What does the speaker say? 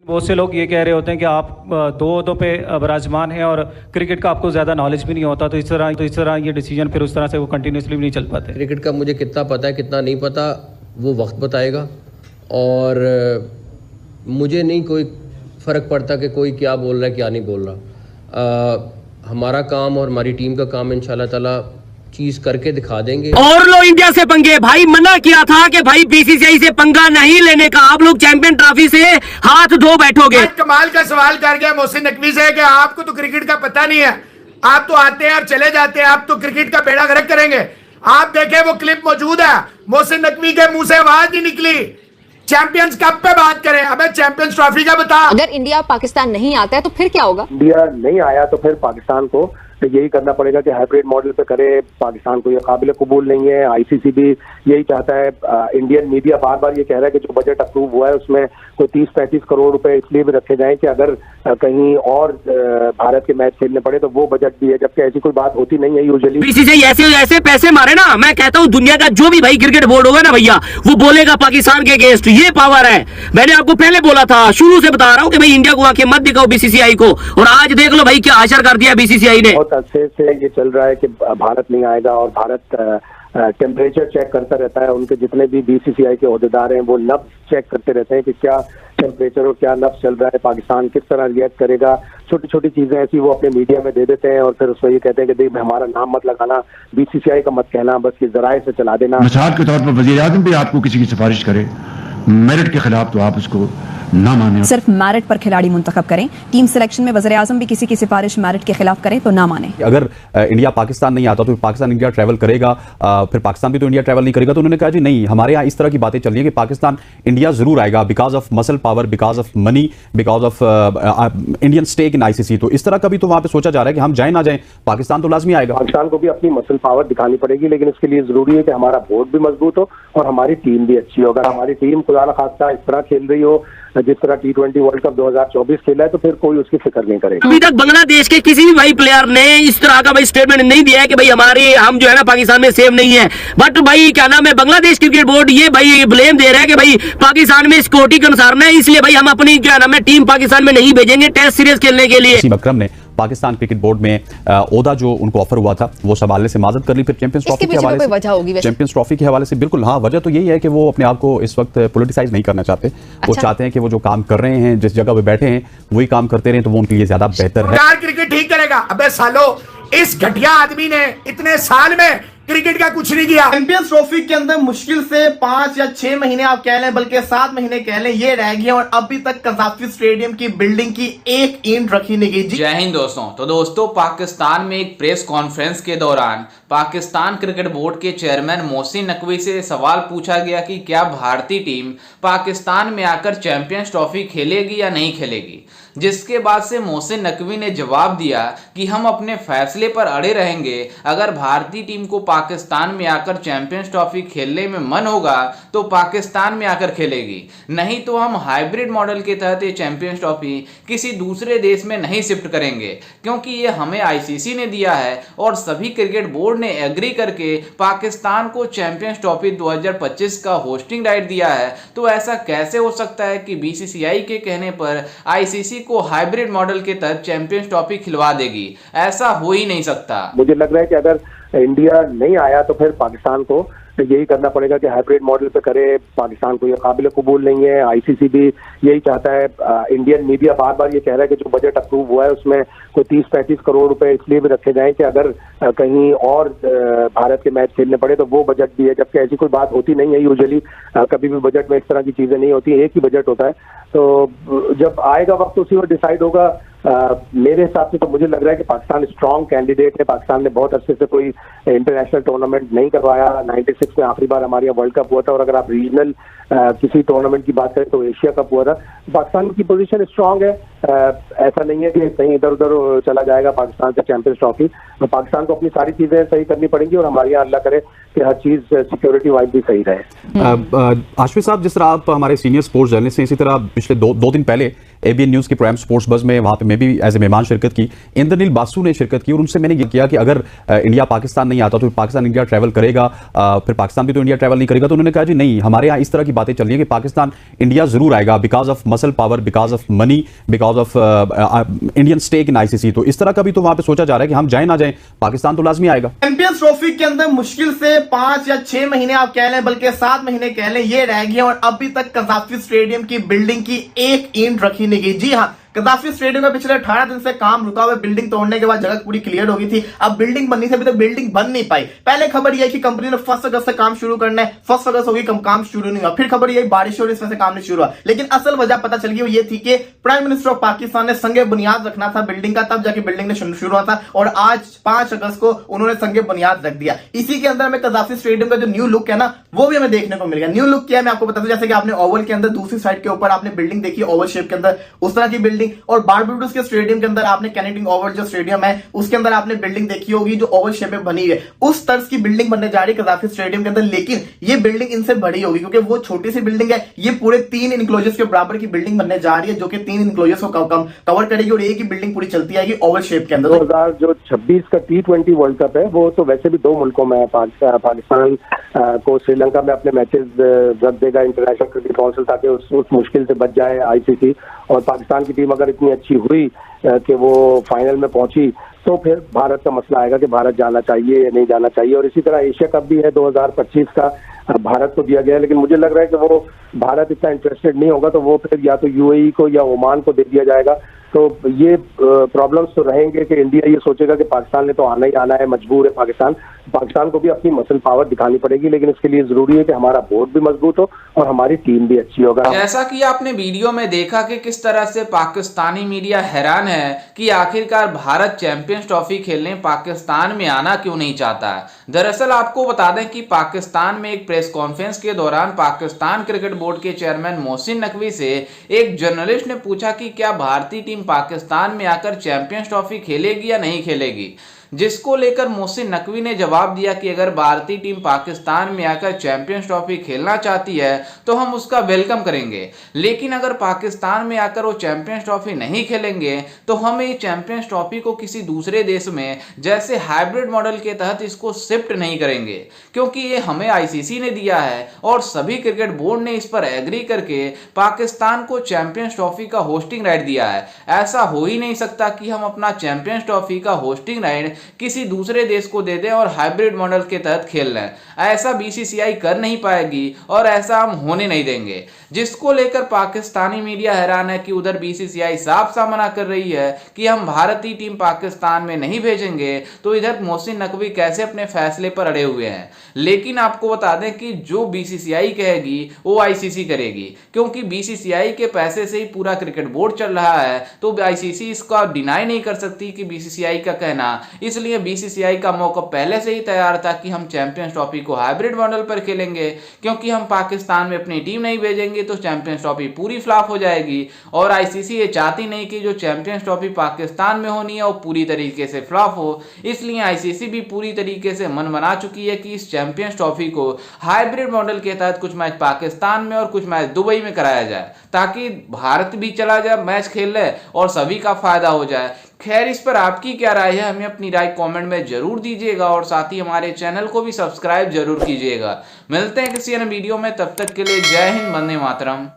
बहुत से लोग ये कह रहे होते हैं कि आप दो ओहदों पे विराजमान हैं और क्रिकेट का आपको ज़्यादा नॉलेज भी नहीं होता, तो इस तरह ये डिसीजन फिर उस तरह से वो कंटिन्यूसली भी नहीं चल पाते। क्रिकेट का मुझे कितना पता है कितना नहीं पता वो वक्त बताएगा, और मुझे नहीं कोई फ़र्क पड़ता कि कोई क्या बोल रहा है क्या नहीं बोल रहा। हमारा काम और हमारी टीम का काम इंशाल्लाह ताला चीज करके दिखा देंगे। और लो इंडिया से पंगे, भाई मना किया था कि भाई बीसीसीआई से पंगा नहीं लेने का, आप लोग चैंपियन ट्रॉफी से हाथ धो बैठोगे। कमाल का सवाल कर गया मोहसिन नकवी से कि आपको तो क्रिकेट का पता नहीं है, आप तो आते हैं और चले जाते हैं, आप तो क्रिकेट का बेड़ा गर्क करेंगे। आप देखें वो क्लिप मौजूद है, मोहसिन नकवी के मुंह से आवाज नहीं निकली। चैंपियंस कप पे बात करें, अबे चैंपियंस ट्रॉफी का बता। अगर इंडिया पाकिस्तान नहीं आता है तो फिर क्या होगा? इंडिया नहीं आया तो फिर पाकिस्तान को यही करना पड़ेगा कि हाइब्रिड मॉडल पे करे। पाकिस्तान को ये काबिल कबूल नहीं है, आईसीसी भी यही चाहता है। इंडियन मीडिया बार बार ये कह रहा है कि जो बजट अप्रूव हुआ है उसमें कोई 30-35 करोड़ रुपए इसलिए भी रखे जाएं कि अगर कहीं और भारत के मैच खेलने पड़े तो वो बजट भी है, जबकि ऐसी कोई बात होती नहीं है यूजुअली। बीसीसीआई ऐसे पैसे मारे ना, मैं कहता हूँ दुनिया का जो भी भाई क्रिकेट बोर्ड होगा ना भैया, वो बोलेगा पाकिस्तान के अगेंस्ट, ये पावर है। मैंने आपको पहले बोला था, शुरू से बता रहा हूँ कि भाई इंडिया को आके मत दिखाओ बीसीसीआई को, और आज देख लो भाई क्या हासिल कर दिया बीसीसीआई ने। बहुत अच्छे से ये चल रहा है कि भारत नहीं आएगा, और भारत टेम्परेचर चेक करता रहता है। उनके जितने भी बीसीसीआई के ओहदेदार हैं वो नब्ज चेक करते रहते हैं कि क्या टेम्परेचर और क्या नब्ज चल रहा है, पाकिस्तान किस तरह रिएक्ट करेगा। छोटी छोटी चीजें ऐसी वो अपने मीडिया में दे देते हैं, और फिर उसमें ये कहते हैं कि देख हमारा नाम मत लगाना, बीसीसीआई का मत कहना, बस ये जराए से चला देना। मिसाल के तौर पर वज़ीर आज़म भी आपको किसी की सिफारिश करे मेरिट के खिलाफ तो आप उसको ना माने, सिर्फ मेरिट पर खिलाड़ी मुंतखब करें। टीम सिलेक्शन में वज़ीर आज़म भी किसी की सिफारिश मेरिट के खिलाफ करें तो ना माने। अगर इंडिया पाकिस्तान नहीं आता तो पाकिस्तान इंडिया ट्रैवल करेगा, फिर पाकिस्तान भी तो इंडिया ट्रैवल नहीं करेगा। तो उन्होंने कहा जी नहीं, हमारे यहाँ इस तरह की बातें चल रही है कि पाकिस्तान इंडिया जरूर आएगा because of muscle power, because of money, because of Indian stake in ICC. तो इस तरह का भी तो वहां पे सोचा जा रहा है कि हम जाए ना जाए, पाकिस्तान तो लाजमी आएगा। पाकिस्तान को भी अपनी मसल पावर दिखानी पड़ेगी, लेकिन इसके लिए जरूरी है कि हमारा बोर्ड भी मजबूत हो और हमारी टीम भी अच्छी हो। अगर हमारी टीम खुदा न खास्ता इस तरह खेल रही हो जिस तरह T20 वर्ल्ड कप 2024 खेला है तो फिर कोई उसकी फिक्र नहीं करेगा। अभी तक बांग्लादेश के किसी भी भाई प्लेयर ने इस तरह का भाई स्टेटमेंट नहीं दिया है कि भाई हमारे हम जो है ना पाकिस्तान में सेफ नहीं है। बट भाई क्या नाम है, बांग्लादेश क्रिकेट बोर्ड ये भाई ब्लेम दे रहा है कि भाई पाकिस्तान में सिक्योरिटी कंसर्न है, इसलिए भाई हम अपनी क्या नाम है टीम पाकिस्तान में नहीं भेजेंगे टेस्ट सीरीज खेलने के लिए। अकरम ने पाकिस्तान क्रिकेट बोर्ड में ओहदा जो उनको ऑफर हुआ था वो संभालने से माजरत कर ली। फिर चैंपियंस ट्रॉफी के हवाले से, चैंपियंस ट्रॉफी के हवाले से बिल्कुल हाँ, वजह तो यही है कि वो अपने आप को इस वक्त पॉलिटिसाइज नहीं करना चाहते। वो चाहते हैं कि वो जो काम कर रहे हैं, जिस जगह पे बैठे हैं वही काम करते रहे, तो वो उनके लिए ज्यादा बेहतर है। क्रिकेट ठीक करेगा। अबे सालो, इस घटिया आदमी ने इतने साल में क्रिकेट का कुछ नहीं किया। चैंपियंस ट्रॉफी के अंदर मुश्किल से 5 या 6 महीने आप कह लें, बल्कि 7 महीने कह लें, ये रह गया और अभी तक कज़ाफ़ी स्टेडियम की बिल्डिंग की एक ईंट रखी नहीं गई। जय हिंद दोस्तों। तो दोस्तों, पाकिस्तान में एक प्रेस कॉन्फ्रेंस के दौरान पाकिस्तान क्रिकेट बोर्ड के चेयरमैन मोहसिन नकवी से सवाल पूछा गया कि क्या भारतीय टीम पाकिस्तान में आकर चैंपियंस ट्रॉफी खेलेगी या नहीं खेलेगी, जिसके बाद से मोहसिन नकवी ने जवाब दिया कि हम अपने फैसले पर अड़े रहेंगे। अगर भारतीय टीम को पाकिस्तान में आकर चैंपियंस ट्रॉफी खेलने में मन होगा तो पाकिस्तान में आकर खेलेगी, नहीं तो हम हाइब्रिड मॉडल के तहत ये चैंपियंस ट्रॉफी किसी दूसरे देश में नहीं शिफ्ट करेंगे, क्योंकि ये हमें आईसीसी ने दिया है और सभी क्रिकेट बोर्ड ने एग्री करके पाकिस्तान को चैंपियंस ट्रॉफी 2025 का होस्टिंग राइट दिया है। तो ऐसा कैसे हो सकता है कि बीसीसीआई के कहने पर आईसीसी को हाइब्रिड मॉडल के तहत चैंपियंस ट्रॉफी खिलवा देगी? ऐसा हो ही नहीं सकता। मुझे लग रहा है कि अगर इंडिया नहीं आया तो फिर पाकिस्तान को यही करना पड़ेगा कि हाइब्रिड मॉडल पे करे। पाकिस्तान को ये काबिल कबूल नहीं है, आईसीसी भी यही चाहता है। इंडियन मीडिया बार बार ये कह रहा है कि जो बजट अप्रूव हुआ है उसमें कोई 30-35 करोड़ रुपए इसलिए भी रखे जाएं कि अगर कहीं और भारत के मैच खेलने पड़े तो वो बजट भी है, जबकि ऐसी कोई बात होती नहीं है यूजुअली। कभी भी बजट में इस तरह की चीजें नहीं होती, एक ही बजट होता है। तो जब आएगा वक्त उसी में डिसाइड होगा। मेरे हिसाब से तो मुझे लग रहा है कि पाकिस्तान स्ट्रॉन्ग कैंडिडेट है। पाकिस्तान ने बहुत अच्छे से कोई इंटरनेशनल टूर्नामेंट नहीं करवाया। 96 में आखिरी बार हमारे यहाँ वर्ल्ड कप हुआ था, और अगर आप रीजनल किसी टूर्नामेंट की बात करें तो एशिया कप हुआ था। पाकिस्तान की पोजीशन स्ट्रांग है। ऐसा नहीं है कि कहीं इधर उधर चला जाएगा पाकिस्तान से चैंपियंस ट्रॉफी। तो पाकिस्तान को अपनी सारी चीजें सही करनी पड़ेंगी, और हमारे यहाँ अल्लाह करे कि हर चीज सिक्योरिटी वाइज भी सही रहे। आशफी साहब, जिस तरह आप हमारे सीनियर स्पोर्ट्स जर्नलिस्ट हैं, इसी तरह पिछले दो दिन पहले एबीएन न्यूज़ के प्रोग्राम स्पोर्ट्स बज़ में, वहाँ पे मैं भी एज ए मेहमान शिरकत की। इंद्रनील बासु ने शिरकत की और उनसे मैंने ये किया कि अगर इंडिया पाकिस्तान नहीं आता तो पाकिस्तान इंडिया ट्रैवल करेगा, फिर पाकिस्तान भी तो इंडिया ट्रैवल नहीं करेगा। तो उन्होंने कहा जी नहीं, हमारे यहाँ इस तरह की बातें चल रही है कि पाकिस्तान इंडिया जरूर आएगा because of muscle power, because of money, because of Indian stake in ICC. तो इस तरह का भी तो वहाँ पे सोचा जा रहा है कि हम जाए ना जाए, पाकिस्तान तो लाजमी आएगा। चैंपियंस ट्रॉफी के अंदर मुश्किल से 5 या 6 महीने आप कह लें, बल्कि 7 महीने कह लें, ये रह गए और अभी तक कज़ाफ़ी स्टेडियम की बिल्डिंग की एक ईंट रखी नहीं गई। जी हाँ, कज़ाफ़ी स्टेडियम में पिछले 18 दिन से काम रुका हुआ। बिल्डिंग तोड़ने के बाद जगह पूरी क्लियर हो गई थी। अब बिल्डिंग बननी थी, अभी तक बिल्डिंग बन नहीं पाई। पहले खबर यह कि कंपनी ने 1 अगस्त से काम शुरू करना है, 1 अगस्त होगी, काम शुरू नहीं हुआ। फिर खबर यही बारिश हो रही, इसमें से काम नहीं शुरू हुआ। लेकिन असल वजह पता चल गई वो ये थी कि प्राइम मिनिस्टर ऑफ पाकिस्तान ने संगे बुनियाद रखना था बिल्डिंग का, तब जाके बिल्डिंग ने शुरू हुआ था। और आज 5 अगस्त को उन्होंने संगे बुनियाद रख दिया। इसी के अंदर हमें कज़ाफ़ी स्टेडियम का जो न्यू लुक है ना, वो भी हमें देखने को मिल गया। न्यू लुक क्या है मैं आपको बता दूं, जैसे कि आपने ओवल के अंदर दूसरी साइड के ऊपर आपने बिल्डिंग देखी, ओवल शेप के अंदर उस तरह की बिल्डिंग, और बारबाडोस के स्टेडियम के अंदर आपने कैनेडियन ओवल जो स्टेडियम है उसके अंदर आपने बिल्डिंग देखी होगी जो ओवल शेप में बनी है। उस तर्ज की बिल्डिंग बनने जा रही है कज़ाफ़ी स्टेडियम के अंदर, लेकिन ये बिल्डिंग इनसे बड़ी होगी क्योंकि वो छोटी सी बिल्डिंग है। ये पूरे 3 इनक्लोजर्स के बराबर की बिल्डिंग बनने जा रही है जो कि 3 इनक्लोजर्स को कवर करेगी और एक ही बिल्डिंग पूरी चलती आएगी ओवल शेप के अंदर। 2026 का T20 वर्ल्ड कप है, वो तो वैसे भी 2 मुल्कों में है। पाकिस्तान को श्रीलंका में अपने मैचेस रख देगा इंटरनेशनल क्रिकेट काउंसिल, ताकि उस मुश्किल से बच जाए आईसीसी। और पाकिस्तान की टीम अगर इतनी अच्छी हुई कि वो फाइनल में पहुंची तो फिर भारत का मसला आएगा कि भारत जाना चाहिए या नहीं जाना चाहिए। और इसी तरह एशिया कप भी है 2025 का, भारत को दिया गया है, लेकिन मुझे लग रहा है कि वो भारत इतना इंटरेस्टेड नहीं होगा, तो वो फिर या तो यूएई को या ओमान को दे दिया जाएगा। तो ये प्रॉब्लम्स तो रहेंगे कि इंडिया ये सोचेगा कि पाकिस्तान ने तो आना ही आना है, मजबूर है पाकिस्तान को भी अपनी मसल पावर दिखानी पड़ेगी, लेकिन इसके लिए जरूरी है कि हमारा बोर्ड भी मजबूत हो और हमारी टीम भी अच्छी होगा। जैसा कि आपने वीडियो में देखा कि किस तरह से पाकिस्तानी मीडिया हैरान है कि आखिरकार भारत चैंपियंस ट्रॉफी खेलने पाकिस्तान में आना क्यों नहीं चाहता है। दरअसल आपको बता दें कि पाकिस्तान में एक प्रेस कॉन्फ्रेंस के दौरान पाकिस्तान क्रिकेट बोर्ड के चेयरमैन मोहसिन नकवी से एक जर्नलिस्ट ने पूछा कि क्या भारतीय टीम पाकिस्तान में आकर चैंपियंस ट्रॉफी खेलेगी या नहीं खेलेगी, जिसको लेकर मोहसिन नकवी ने जवाब दिया कि अगर भारतीय टीम पाकिस्तान में आकर चैंपियंस ट्रॉफी खेलना चाहती है तो हम उसका वेलकम करेंगे, लेकिन अगर पाकिस्तान में आकर वो चैंपियंस ट्रॉफी नहीं खेलेंगे तो हम ये चैंपियंस ट्रॉफी को किसी दूसरे देश में जैसे हाइब्रिड मॉडल के तहत इसको शिफ्ट नहीं करेंगे, क्योंकि ये हमें आईसीसी ने दिया है और सभी क्रिकेट बोर्ड ने इस पर एग्री करके पाकिस्तान को चैंपियंस ट्रॉफी का होस्टिंग राइट दिया है। ऐसा हो ही नहीं सकता कि हम अपना चैंपियंस ट्रॉफी का होस्टिंग राइट किसी दूसरे देश को दे दें और हाइब्रिड मॉडल के तहत खेल लें। ऐसा बीसीसीआई कर नहीं पाएगी और ऐसा हम होने नहीं देंगे, जिसको लेकर पाकिस्तानी मीडिया हैरान है कि उधर बीसीसीआई साफ साफ मना कर रही है कि हम भारतीय टीम पाकिस्तान में नहीं भेजेंगे, तो इधर मोहसिन नकवी कैसे अपने फैसले पर अड़े हुए हैं। लेकिन आपको बता दें कि जो बीसीसीआई कहेगी वो आईसीसी करेगी, क्योंकि बीसीसीआई के पैसे से ही पूरा क्रिकेट बोर्ड चल रहा है, तो आईसीसी इसका डिनाई नहीं कर सकती कि बीसीसीआई का कहना। इसलिए बीसीसीआई का मौका पहले से ही तैयार था कि हम चैंपियंस ट्रॉफी को हाइब्रिड मॉडल पर खेलेंगे, क्योंकि हम पाकिस्तान में अपनी टीम नहीं भेजेंगे तो चैंपियंस ट्रॉफी पूरी फ्लॉप हो जाएगी। और आईसीसी ये चाहती नहीं कि जो चैंपियंस ट्रॉफी पाकिस्तान में होनी है वो पूरी तरीके से फ्लॉप हो, इसलिए आईसीसी भी पूरी तरीके से मन बना चुकी है कि इस चैंपियंस ट्रॉफी को हाइब्रिड मॉडल के तहत कुछ मैच पाकिस्तान में और कुछ मैच दुबई में कराया जाए, ताकि भारत भी चला जाए मैच खेल ले और सभी का फायदा हो जाए। खैर, इस पर आपकी क्या राय है, हमें अपनी राय कमेंट में जरूर दीजिएगा और साथ ही हमारे चैनल को भी सब्सक्राइब जरूर कीजिएगा। मिलते हैं किसी अन्य वीडियो में, तब तक के लिए जय हिंद, वंदे मातरम।